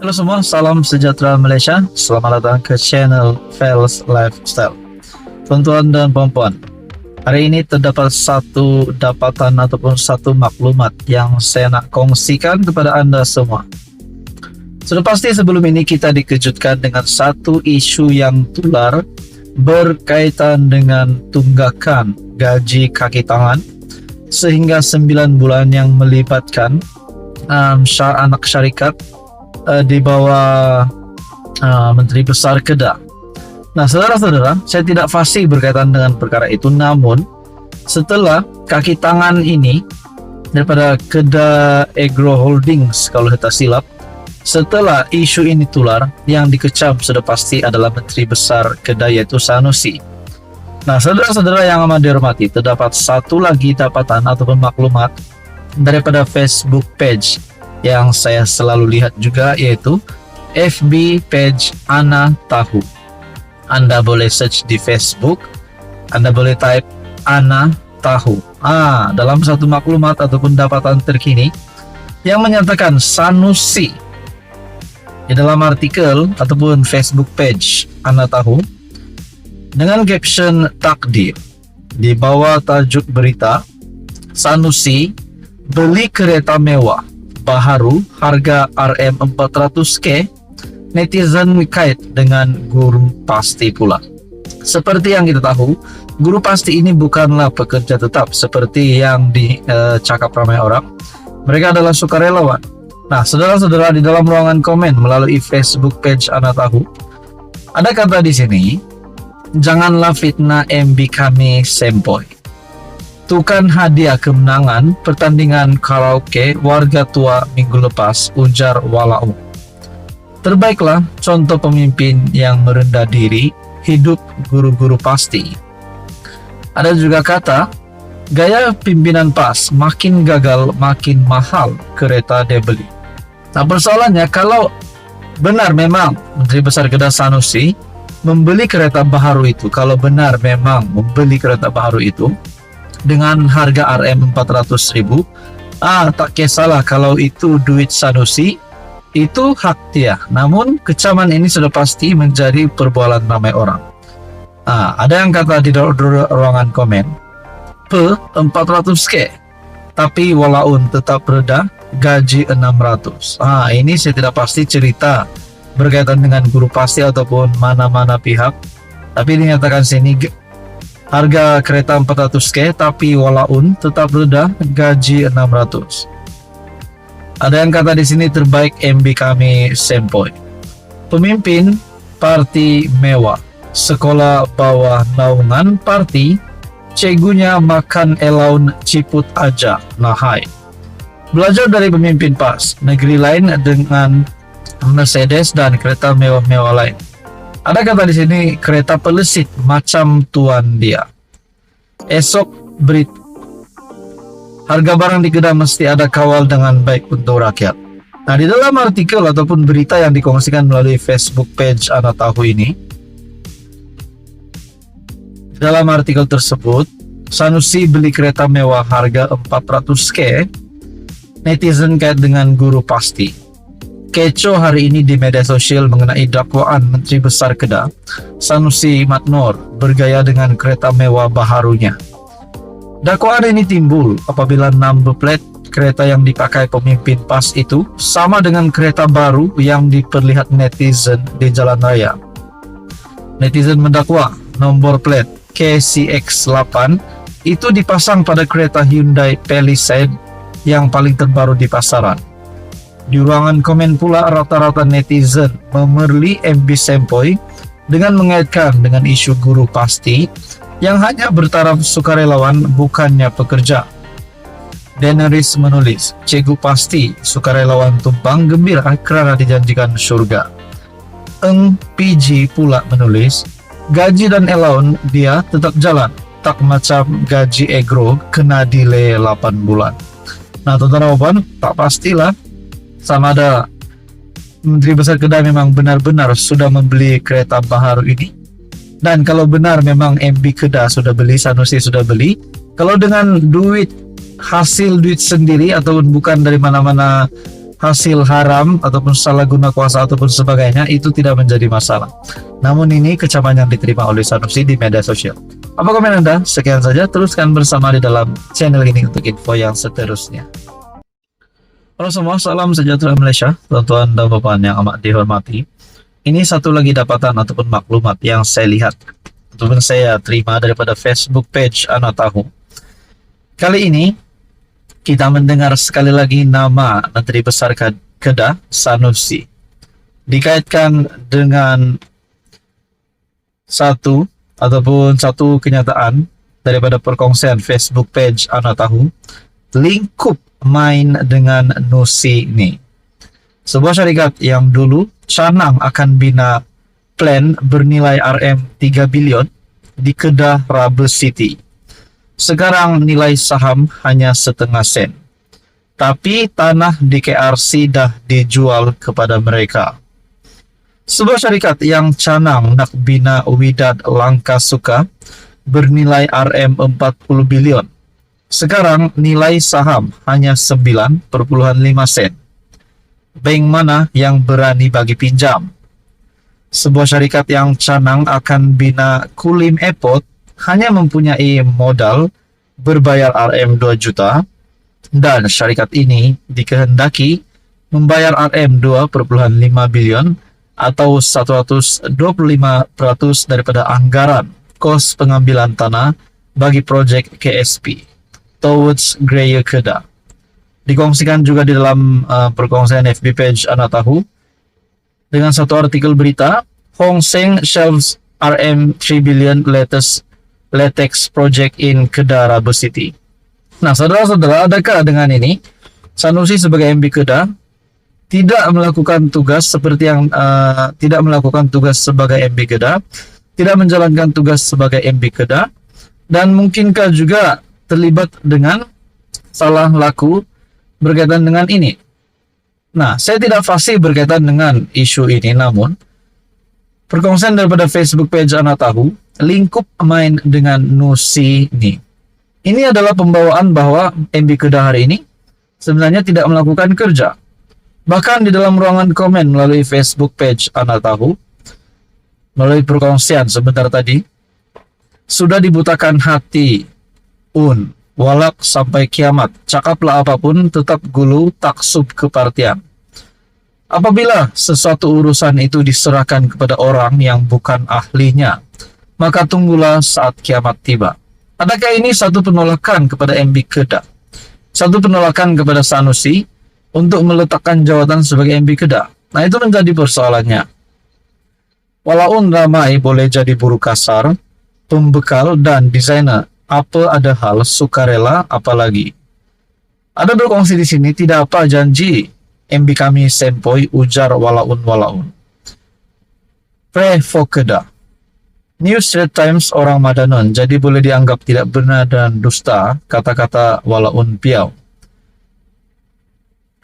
Halo semua, salam sejahtera Malaysia. Selamat datang ke channel Fels Lifestyle. Tuan-tuan dan puan-puan, hari ini terdapat satu dapatan ataupun satu maklumat yang saya nak kongsikan kepada anda semua. Sudah pasti sebelum ini kita dikejutkan dengan satu isu yang tular berkaitan dengan tunggakan gaji kaki tangan sehingga 9 bulan yang melibatkan anak syarikat di bawah Menteri Besar Kedah. Nah, saudara-saudara, saya tidak fasih berkaitan dengan perkara itu, namun setelah kaki tangan ini daripada Kedah Agro Holdings, kalau kita silap, setelah isu ini tular, yang dikecam sudah pasti adalah Menteri Besar Kedah, yaitu Sanusi. Nah, saudara-saudara yang amat dihormati, terdapat satu lagi dapatan ataupun maklumat daripada Facebook page yang saya selalu lihat juga, yaitu FB page Ana Tahu. Anda boleh search di Facebook, Anda boleh type Ana Tahu. Dalam satu maklumat ataupun dapatan terkini yang menyatakan Sanusi di dalam artikel ataupun Facebook page Ana Tahu dengan caption takdir di bawah tajuk berita, Sanusi beli kereta mewah baharu harga RM400K, netizen kait dengan guru pasti pula. Seperti yang kita tahu, guru pasti ini bukanlah pekerja tetap seperti yang dicakap ramai orang. Mereka adalah sukarelawan. Nah, saudara-saudara, di dalam ruangan komen melalui Facebook page Ana Tahu, ada kata di sini, janganlah fitnah MB kami sempoi. Tukan hadiah kemenangan pertandingan karaoke warga tua minggu lepas, ujar Walau. Terbaiklah contoh pemimpin yang merendah diri, hidup guru-guru pasti. Ada juga kata, gaya pimpinan PAS makin gagal makin mahal kereta dia beli. Nah, persoalannya kalau benar memang Menteri Besar Kedah Sanusi membeli kereta baharu itu, kalau benar memang membeli kereta baharu itu dengan harga RM400.000, tak kisahlah kalau itu duit Sanusi, itu hak dia. Namun kecaman ini sudah pasti menjadi perbualan ramai orang. Ada yang kata di ruangan komen, 400K, tapi walaupun tetap rendah, gaji 600. Ini saya tidak pasti cerita berkaitan dengan guru pasti ataupun mana-mana pihak, tapi dinyatakan sini harga kereta 400K, tapi walaupun tetap rendah, gaji 600. Ada yang kata di sini, terbaik MB kami sempoi. Pemimpin parti mewah, sekolah bawah naungan parti, cegunya makan elaun ciput aja. Nah, hai. Belajar dari pemimpin PAS, negeri lain dengan Mercedes dan kereta mewah-mewah lain. Ada kata di sini, kereta pelesit macam tuan dia. Esok berit, harga barang di Kedah mesti ada kawal dengan baik untuk rakyat. Nah, di dalam artikel ataupun berita yang dikongsikan melalui Facebook page Ana Tahu ini, dalam artikel tersebut, Sanusi beli kereta mewah harga 400K, netizen kait dengan guru pasti. Kecoh hari ini di media sosial mengenai dakwaan Menteri Besar Kedah Sanusi Matnor bergaya dengan kereta mewah baharunya. Dakwaan ini timbul apabila number plate kereta yang dipakai pemimpin PAS itu sama dengan kereta baru yang diperlihat netizen di jalan raya. Netizen mendakwa nomor plate KCX8 itu dipasang pada kereta Hyundai Palisade yang paling terbaru di pasaran. Di ruangan komen pula rata-rata netizen memerli MB sempoi dengan mengaitkan dengan isu guru pasti yang hanya bertaraf sukarelawan bukannya pekerja. Daenerys menulis, Cikgu pasti sukarelawan tumpang gembira kerana dijanjikan surga. Eng PG pula menulis, gaji dan elaun dia tetap jalan, tak macam gaji agro kena delay 8 bulan. Nah, tuan-tuan, tak pastilah sama ada Menteri Besar Kedah memang benar-benar sudah membeli kereta baharu ini. Dan kalau benar memang MB Kedah sudah beli, Sanusi sudah beli, kalau dengan duit hasil duit sendiri ataupun bukan dari mana-mana hasil haram ataupun salah guna kuasa ataupun sebagainya itu tidak menjadi masalah. Namun ini kecaman yang diterima oleh Sanusi di media sosial. Apa komen Anda? Sekian saja, teruskan bersama di dalam channel ini untuk info yang seterusnya. Halo semua, salam sejahtera Malaysia, tuan-tuan dan bapak yang amat dihormati. Ini satu lagi dapatan ataupun maklumat yang saya lihat ataupun saya terima daripada Facebook page Anak Tahu. Kali ini kita mendengar sekali lagi nama Menteri Besar Kedah Sanusi dikaitkan dengan satu kenyataan daripada perkongsian Facebook page Anak Tahu, lingkup main dengan Nusi ini. Sebuah syarikat yang dulu canang akan bina plan bernilai RM3 bilion di Kedah Rubber City. Sekarang nilai saham hanya setengah sen. Tapi tanah di KRC dah dijual kepada mereka. Sebuah syarikat yang canang nak bina Widad Langkasuka bernilai RM40 bilion. Sekarang nilai saham hanya 9,5 sen. Bank mana yang berani bagi pinjam? Sebuah syarikat yang canang akan bina Kulim Airport hanya mempunyai modal berbayar RM2 juta dan syarikat ini dikehendaki membayar RM2,5 bilion atau 125% daripada anggaran kos pengambilan tanah bagi projek KSP Towards Greater Kedah. Dikongsikan juga di dalam perkongsian FB page Anak Tahu dengan satu artikel berita, Hong Seng shelves RM3 billion latex project in Kedah Rubber City. Nah, saudara-saudara, adakah dengan ini Sanusi sebagai MB Kedah tidak melakukan tugas seperti yang tidak melakukan tugas sebagai MB Kedah, tidak menjalankan tugas sebagai MB Kedah, dan mungkinkah juga terlibat dengan salah laku berkaitan dengan ini? Nah, saya tidak fasih berkaitan dengan isu ini, namun perkongsian daripada Facebook page Anak Tahu, lingkup main dengan Nusi ini. Ini adalah pembawaan bahwa MB Kedah hari ini sebenarnya tidak melakukan kerja. Bahkan di dalam ruangan komen melalui Facebook page Anak Tahu, melalui perkongsian sebentar tadi, sudah dibutakan hati, walak sampai kiamat, cakaplah apapun tetap gulu taksub kepartian. Apabila sesuatu urusan itu diserahkan kepada orang yang bukan ahlinya, maka tunggulah saat kiamat tiba. Adakah ini satu penolakan kepada MB Kedah? Satu penolakan kepada Sanusi untuk meletakkan jawatan sebagai MB Kedah? Nah, itu menjadi persoalannya. Walaupun ramai boleh jadi buruh kasar, pembekal dan desainer, apa ada hal sukarela apalagi. Ada berkongsi di sini tidak apa janji MB kami sempoi ujar walaun. Pray for Kedah. New Straits Times orang Madanon, jadi boleh dianggap tidak benar dan dusta kata-kata walaun piau.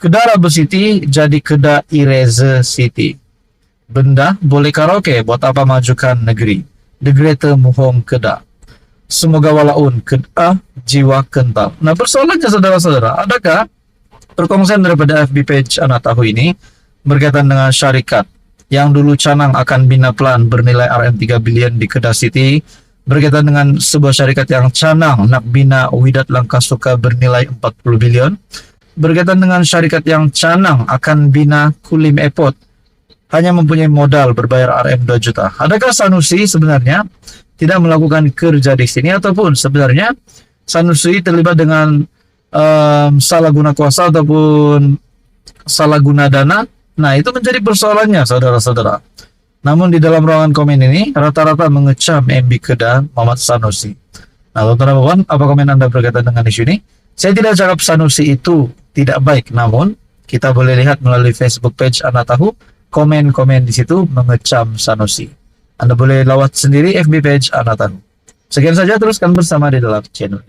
Kedah Rubber City jadi Kedah Eraser City. Benda boleh karaoke, buat apa majukan negeri. The Greater Muhong Kedah. Semoga walaun Kedah jiwa kental. Nah, persoalannya saudara-saudara, adakah perkongsian daripada FB page Anak Tahu ini berkaitan dengan syarikat yang dulu canang akan bina plan bernilai RM3 bilion di Kedah City, berkaitan dengan sebuah syarikat yang canang nak bina Widad Langkasuka bernilai 40 bilion, berkaitan dengan syarikat yang canang akan bina Kulim Airport hanya mempunyai modal berbayar RM2 juta. Adakah Sanusi sebenarnya tidak melakukan kerja di sini, ataupun sebenarnya Sanusi terlibat dengan salah guna kuasa ataupun salah guna dana? Nah, itu menjadi persoalannya saudara-saudara. Namun di dalam ruangan komen ini rata-rata mengecam MB Kedah Muhammad Sanusi. Nah, teman-teman, apa komen Anda berkaitan dengan isu ini? Saya tidak cakap Sanusi itu tidak baik, namun kita boleh lihat melalui Facebook page Anak Tahu, komen-komen di situ mengecam Sanusi. Anda boleh lawat sendiri FB page Anak Tahu. Sekian saja, teruskan bersama di dalam channel.